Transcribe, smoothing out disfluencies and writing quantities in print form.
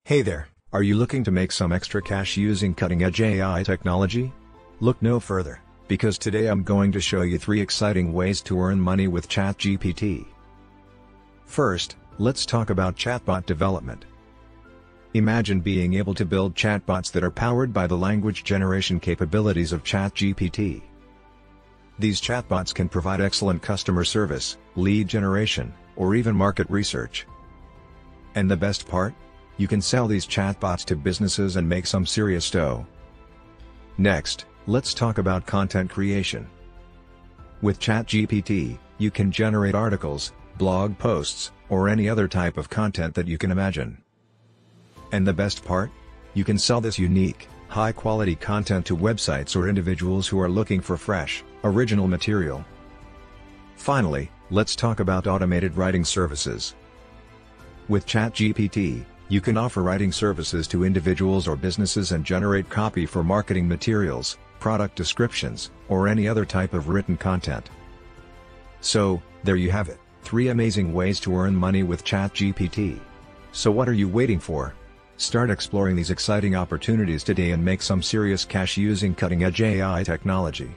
Hey there, are you looking to make some extra cash using cutting-edge AI technology? Look no further, because today I'm going to show you 3 exciting ways to earn money with Chat GPT. First, let's talk about chatbot development. Imagine being able to build chatbots that are powered by the language generation capabilities of Chat GPT. These chatbots can provide excellent customer service, lead generation, or even market research. And the best part? You can sell these chatbots to businesses and make some serious dough. Next, let's talk about content creation. With Chat GPT, you can generate articles, blog posts, or any other type of content that you can imagine. And the best part? You can sell this unique, high-quality content to websites or individuals who are looking for fresh, original material. Finally, let's talk about automated writing services. With Chat GPT, you can offer writing services to individuals or businesses and generate copy for marketing materials, product descriptions, or any other type of written content. So, there you have it, 3 amazing ways to earn money with Chat GPT. So what are you waiting for? Start exploring these exciting opportunities today and make some serious cash using cutting-edge AI technology.